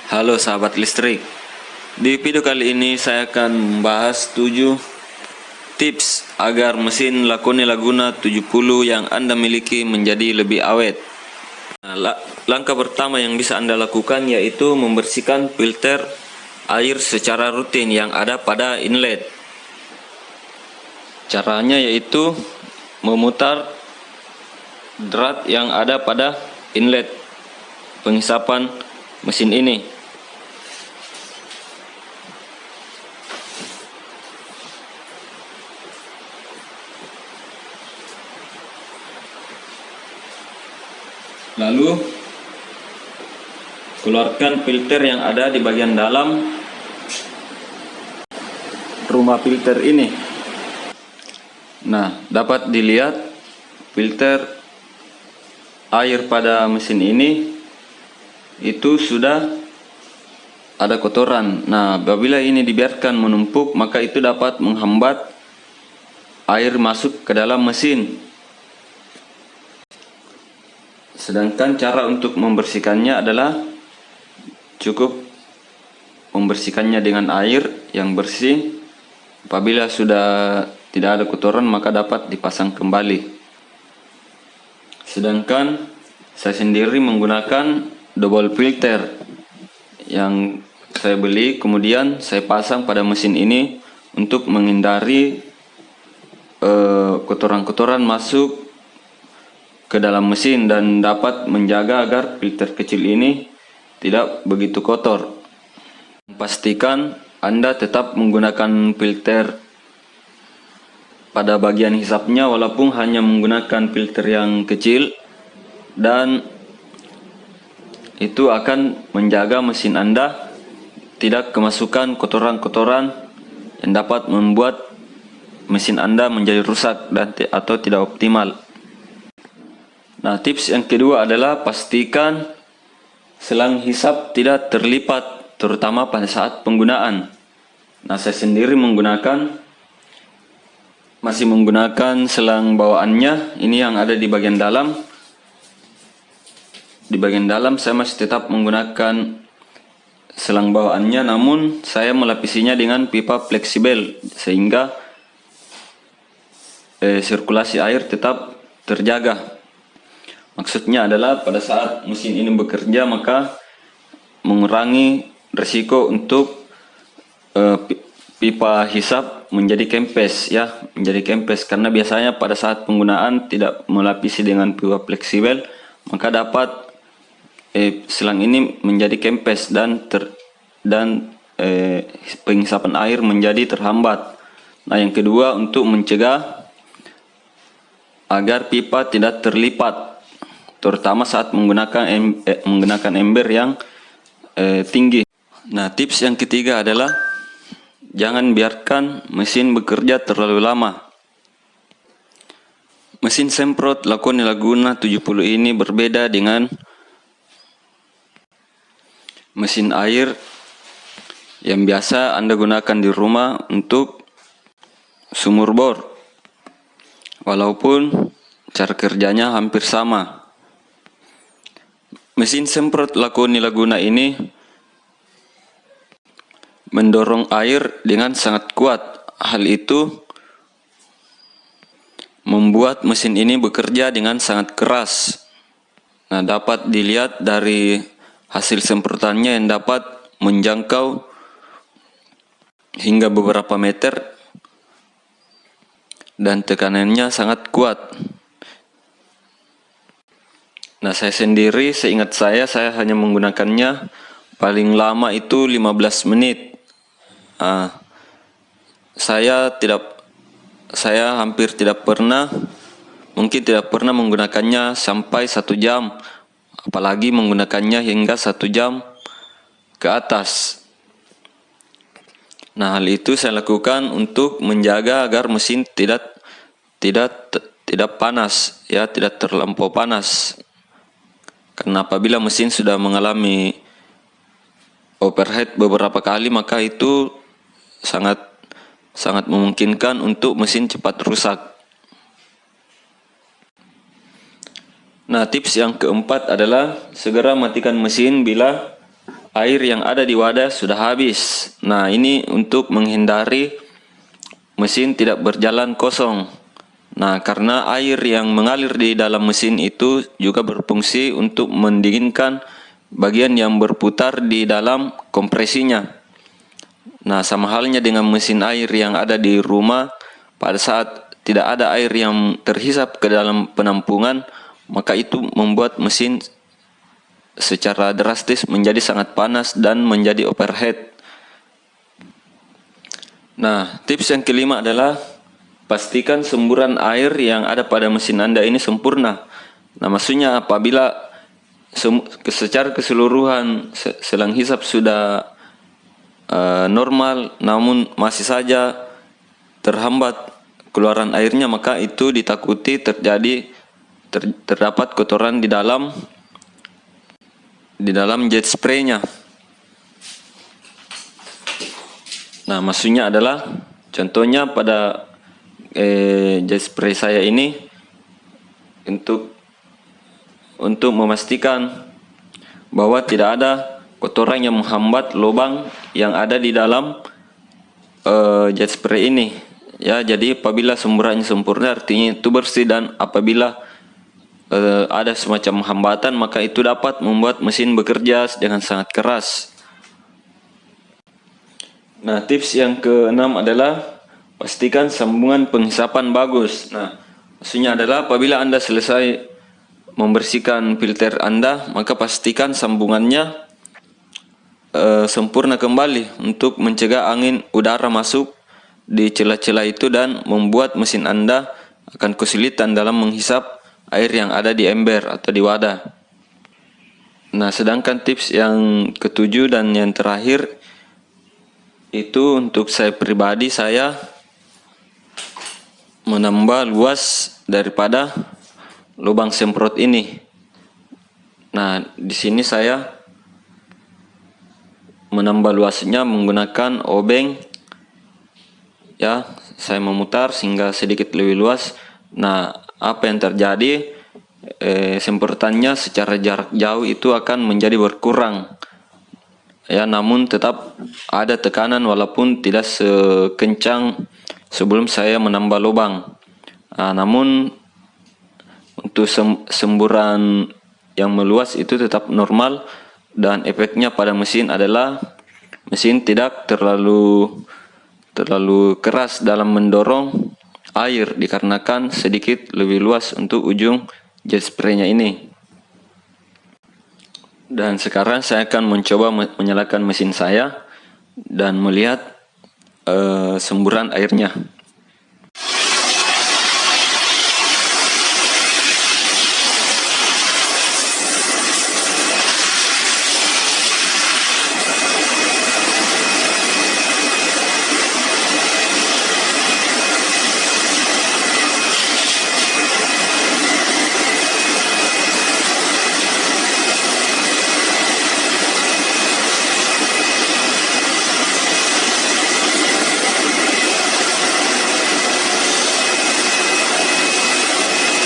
Halo sahabat listrik. Di video kali ini saya akan membahas 7 tips agar mesin Lakoni Laguna 70 yang Anda miliki menjadi lebih awet. Langkah pertama yang bisa Anda lakukan yaitu membersihkan filter air secara rutin yang ada pada inlet. Caranya yaitu memutar drat yang ada pada inlet penghisapan mesin ini. Lalu keluarkan filter yang ada di bagian dalam rumah filter ini. Nah, dapat dilihat filter air pada mesin ini itu sudah ada kotoran. Nah, apabila ini dibiarkan menumpuk, maka itu dapat menghambat air masuk ke dalam mesin. Sedangkan cara untuk membersihkannya adalah cukup membersihkannya dengan air yang bersih. Apabila sudah tidak ada kotoran, maka dapat dipasang kembali. Sedangkan saya sendiri menggunakan double filter yang saya beli, kemudian saya pasang pada mesin ini untuk menghindari kotoran-kotoran masuk ke dalam mesin dan dapat menjaga agar filter kecil ini tidak begitu kotor. Pastikan Anda tetap menggunakan filter pada bagian hisapnya walaupun hanya menggunakan filter yang kecil, dan itu akan menjaga mesin Anda tidak kemasukan kotoran-kotoran yang dapat membuat mesin Anda menjadi rusak atau tidak optimal. Nah, tips yang kedua adalah pastikan selang hisap tidak terlipat, terutama pada saat penggunaan. Nah, saya sendiri masih menggunakan selang bawaannya, ini yang ada di bagian dalam. Di bagian dalam saya masih tetap menggunakan selang bawaannya, namun saya melapisinya dengan pipa fleksibel sehingga sirkulasi air tetap terjaga. Maksudnya adalah pada saat mesin ini bekerja, maka mengurangi risiko untuk pipa hisap menjadi kempes, karena biasanya pada saat penggunaan tidak melapisi dengan pipa fleksibel, maka dapat selang ini menjadi kempes dan penghisapan air menjadi terhambat. Nah, yang kedua, untuk mencegah agar pipa tidak terlipat, terutama saat menggunakan ember yang tinggi. Nah, tips yang ketiga adalah jangan biarkan mesin bekerja terlalu lama. Mesin semprot Lakoni Laguna 70 ini berbeda dengan mesin air yang biasa Anda gunakan di rumah untuk sumur bor. Walaupun cara kerjanya hampir sama. Mesin semprot Lakoni Laguna ini mendorong air dengan sangat kuat. Hal itu membuat mesin ini bekerja dengan sangat keras. Nah, dapat dilihat dari hasil semprotannya yang dapat menjangkau hingga beberapa meter dan tekanannya sangat kuat. Nah, saya sendiri seingat saya hanya menggunakannya paling lama itu 15 menit. Saya hampir tidak pernah, mungkin tidak pernah menggunakannya sampai 1 jam, apalagi menggunakannya hingga 1 jam ke atas. Nah, hal itu saya lakukan untuk menjaga agar mesin tidak panas, tidak terlampau panas. Karena apabila mesin sudah mengalami overheat beberapa kali, maka itu sangat memungkinkan untuk mesin cepat rusak. Nah, tips yang keempat adalah segera matikan mesin bila air yang ada di wadah sudah habis. Nah, ini untuk menghindari mesin tidak berjalan kosong. Nah, karena air yang mengalir di dalam mesin itu juga berfungsi untuk mendinginkan bagian yang berputar di dalam kompresinya. Nah, sama halnya dengan mesin air yang ada di rumah, pada saat tidak ada air yang terhisap ke dalam penampungan, maka itu membuat mesin secara drastis menjadi sangat panas dan menjadi overheat. Nah, tips yang kelima adalah pastikan semburan air yang ada pada mesin Anda ini sempurna. Nah, maksudnya apabila secara keseluruhan selang hisap sudah normal, namun masih saja terhambat keluaran airnya, maka itu ditakuti terdapat kotoran di dalam jet spray-nya. Nah, maksudnya adalah contohnya pada jet spray saya ini untuk memastikan bahwa tidak ada kotoran yang menghambat lubang yang ada di dalam jet spray ini. Ya, jadi apabila semburannya sempurna artinya itu bersih, dan apabila ada semacam hambatan maka itu dapat membuat mesin bekerja dengan sangat keras. Nah, tips yang keenam adalah pastikan sambungan penghisapan bagus. Nah, maksudnya adalah apabila Anda selesai membersihkan filter Anda, maka pastikan sambungannya sempurna kembali untuk mencegah angin udara masuk di celah-celah itu dan membuat mesin Anda akan kesulitan dalam menghisap air yang ada di ember atau di wadah. Nah, sedangkan tips yang ketujuh dan yang terakhir itu untuk saya pribadi, saya menambah luas daripada lubang semprot ini. Nah, di sini saya menambah luasnya menggunakan obeng. Ya, saya memutar sehingga sedikit lebih luas. Nah, apa yang terjadi? Semprotannya secara jarak jauh itu akan menjadi berkurang. Ya, namun tetap ada tekanan walaupun tidak sekencang sebelum saya menambah lubang. Nah, namun untuk semburan yang meluas itu tetap normal, dan efeknya pada mesin adalah mesin tidak terlalu keras dalam mendorong air dikarenakan sedikit lebih luas untuk ujung jet spray-nya ini. Dan sekarang saya akan mencoba menyalakan mesin saya dan melihat semburan airnya.